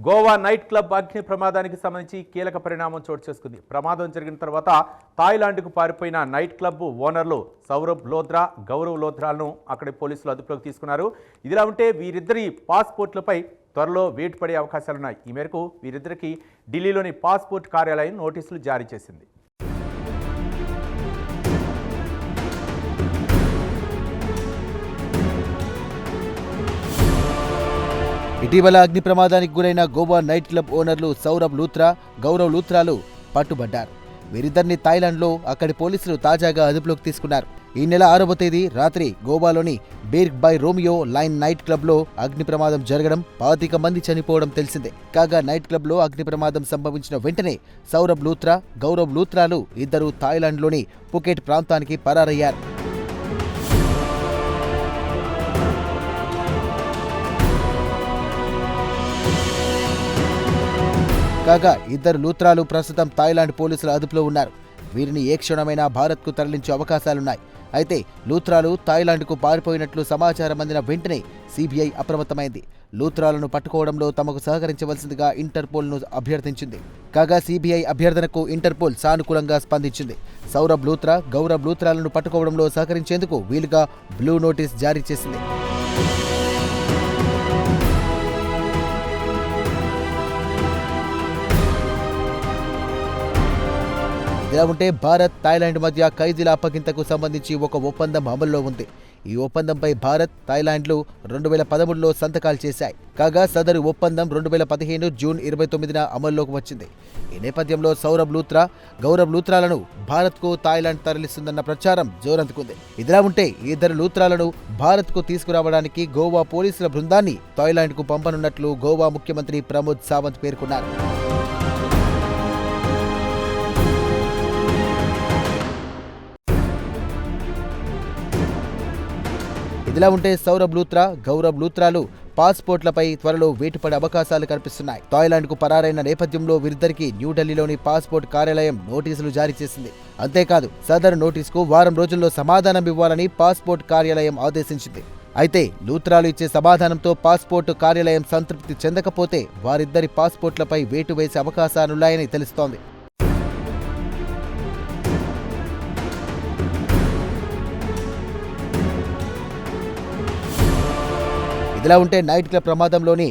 Goa night club అగ్ని ప్రమాదానికి సంబంధించి కీలక పరిణామం చోటు చేసుకుంది. ప్రమాదం జరిగిన తర్వాత థాయిలాండ్కు పారిపోయిన నైట్ క్లబ్ ఓనర్లు సౌరభ్ లోధ్రా, గౌరవ్ లోధ్రాలను అక్కడి పోలీసులు అదుపులోకి తీసుకున్నారు. ఇదిలా ఉంటే వీరిద్దరి పాస్పోర్ట్లపై త్వరలో వేటు పడే అవకాశాలున్నాయి. ఈ మేరకు వీరిద్దరికి ఢిల్లీలోని పాస్పోర్ట్ కార్యాలయం నోటీసులు జారీ చేసింది. ఇటీవల అగ్ని ప్రమాదానికి గురైన గోవా నైట్ క్లబ్ ఓనర్లు సౌరభ్ లూథ్రా, గౌరవ్ లూథ్రాలు పట్టుబడ్డారు. వీరిద్దరిని థాయిలాండ్లో అక్కడి పోలీసులు తాజాగా అదుపులోకి తీసుకున్నారు. ఈ నెల 6వ తేదీ రాత్రి గోవాలోని బీర్గ్ బై రోమియో లైన్ నైట్ క్లబ్లో అగ్ని ప్రమాదం జరగడం, 25 మంది చనిపోవడం తెలిసిందే. కాగా నైట్ క్లబ్లో అగ్ని ప్రమాదం సంభవించిన వెంటనే సౌరభ్ లూథ్రా, గౌరవ్ లూథ్రాలు ఇద్దరు థాయిలాండ్లోని పుకెట్ ప్రాంతానికి పరారయ్యారు. కాగా ఇద్దరు లూథ్రాలు ప్రస్తుతం థాయిలాండ్ పోలీసుల అదుపులో ఉన్నారు. వీరిని ఏ క్షణమైనా భారత్కు తరలించే అవకాశాలున్నాయి. అయితే లూథ్రాలు థాయిలాండ్కు పారిపోయినట్లు సమాచారం అందిన వెంటనే సిబిఐ అప్రమత్తమైంది. లూథ్రాలను పట్టుకోవడంలో తమకు సహకరించవలసిందిగా ఇంటర్పోల్ను అభ్యర్థించింది. కాగా సిబిఐ అభ్యర్థనకు ఇంటర్పోల్ సానుకూలంగా స్పందించింది. సౌరభ్ లూథ్రా, గౌరవ్ లూథ్రాలను పట్టుకోవడంలో సహకరించేందుకు వీలుగా బ్లూ నోటీస్ జారీ చేసింది. ఇలా ఉంటే భారత్, థాయిలాండ్ మధ్య ఖైదీల అప్పగింతకు సంబంధించి ఒక ఒప్పందం అమల్లో ఉంది. ఈ ఒప్పందంపై భారత్, థాయిలాండ్లు 2013లో సంతకాలు చేశాయి. కాగా సదరు ఒప్పందం 2015 జూన్ 29న అమల్లోకి వచ్చింది. ఈ నేపథ్యంలో సౌరభ్ లూథ్రా, గౌరవ్ లూథ్రాలను భారత్కు థాయిలాండ్ తరలిస్తుందన్న ప్రచారం జోరందుకుంది. ఇదిలా ఉంటే ఈ ఇద్దరు లూథ్రాలను భారత్కు తీసుకురావడానికి గోవా పోలీసుల బృందాన్ని థాయిలాండ్కు పంపనున్నట్లు గోవా ముఖ్యమంత్రి ప్రమోద్ సావంత్ పేర్కొన్నారు. ఇదిలా ఉంటే సౌరభ్ లూథ్రా, గౌరవ్ లూథ్రాలు పాస్పోర్ట్లపై త్వరలో వేటుపడే అవకాశాలు కనిపిస్తున్నాయి. థాయిలాండ్కు పరారైన నేపథ్యంలో వీరిద్దరికీ న్యూఢిల్లీలోని పాస్పోర్ట్ కార్యాలయం నోటీసులు జారీ చేసింది. అంతేకాదు సదరు నోటీసుకు వారం రోజుల్లో సమాధానం ఇవ్వాలని పాస్పోర్ట్ కార్యాలయం ఆదేశించింది. అయితే లూథ్రాలు ఇచ్చే సమాధానంతో పాస్పోర్ట్ కార్యాలయం సంతృప్తి చెందకపోతే వారిద్దరి పాస్పోర్ట్లపై వేటు వేసే అవకాశాలున్నాయని తెలుస్తోంది. ఇదిలా ఉంటే నైట్ క్లబ్ ప్రమాదంలోని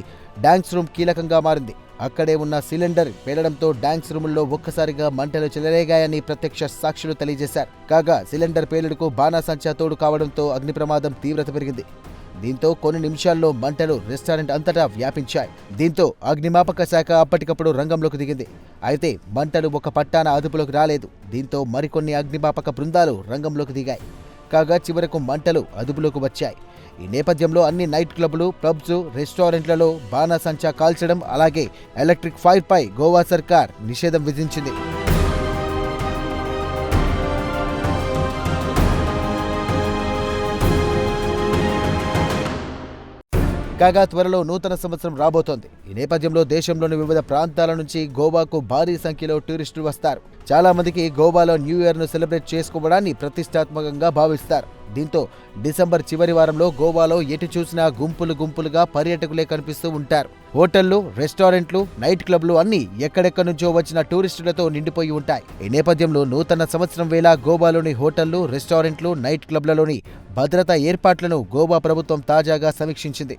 డాన్స్ రూమ్ కీలకంగా మారింది. అక్కడే ఉన్న సిలిండర్ పేలడంతో డాన్స్ రూముల్లో ఒక్కసారిగా మంటలు చెలరేగాయని ప్రత్యక్ష సాక్షులు తెలియజేశారు. కాగా సిలిండర్ పేలుడుకు బాణాసంచా తోడు కావడంతో అగ్ని ప్రమాదం తీవ్రత పెరిగింది. దీంతో కొన్ని నిమిషాల్లో మంటలు రెస్టారెంట్ అంతటా వ్యాపించాయి. దీంతో అగ్నిమాపక శాఖ అప్పటికప్పుడు రంగంలోకి దిగింది. అయితే మంటలు ఒక పట్టాన అదుపులోకి రాలేదు. దీంతో మరికొన్ని అగ్నిమాపక బృందాలు రంగంలోకి దిగాయి. కాగా చివరకు మంటలు అదుపులోకి వచ్చాయి. ఈ నేపథ్యంలో అన్ని నైట్ క్లబ్లు, పబ్స్, రెస్టారెంట్లలో బాణాసంచా కాల్చడం, అలాగే ఎలక్ట్రిక్ ఫైర్ పై గోవా సర్కార్ నిషేధం విధించింది. కాగా త్వరలో నూతన సంవత్సరం రాబోతోంది. ఈ నేపథ్యంలో దేశంలోని వివిధ ప్రాంతాల నుంచి గోవాకు భారీ సంఖ్యలో టూరిస్టులు వస్తారు. చాలా మందికి గోవాలో న్యూ ఇయర్ ను సెలబ్రేట్ చేసుకోవడాన్ని ప్రతిష్టాత్మకంగా భావిస్తారు. దీంతో డిసెంబర్ చివరి వారంలో గోవాలో ఎటు చూసినా గుంపులుగా పర్యాటకులే కనిపిస్తూ ఉంటారు. హోటళ్లు, రెస్టారెంట్లు, నైట్ క్లబ్లు అన్నీ ఎక్కడెక్కడి నుంచో వచ్చిన టూరిస్టులతో నిండిపోయి ఉంటాయి. ఈ నేపథ్యంలో నూతన సంవత్సరం వేళ గోవాలోని హోటళ్లు, రెస్టారెంట్లు, నైట్ క్లబ్లలోని భద్రతా ఏర్పాట్లను గోవా ప్రభుత్వం తాజాగా సమీక్షించింది.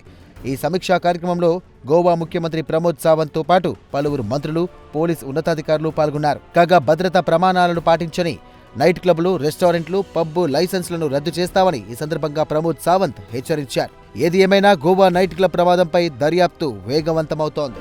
ఈ సమీక్షా కార్యక్రమంలో గోవా ముఖ్యమంత్రి ప్రమోద్ సావంత్తో పాటు పలువురు మంత్రులు, పోలీస్ ఉన్నతాధికారులు పాల్గొన్నారు. కాగా భద్రతా ప్రమాణాలను పాటించని నైట్ క్లబ్లు, రెస్టారెంట్లు, పబ్ లైసెన్స్లను రద్దు చేస్తామని ఈ సందర్భంగా ప్రమోద్ సావంత్ హెచ్చరించారు. ఏది ఏమైనా గోవా నైట్ క్లబ్ ప్రమాదంపై దర్యాప్తు వేగవంతమవుతోంది.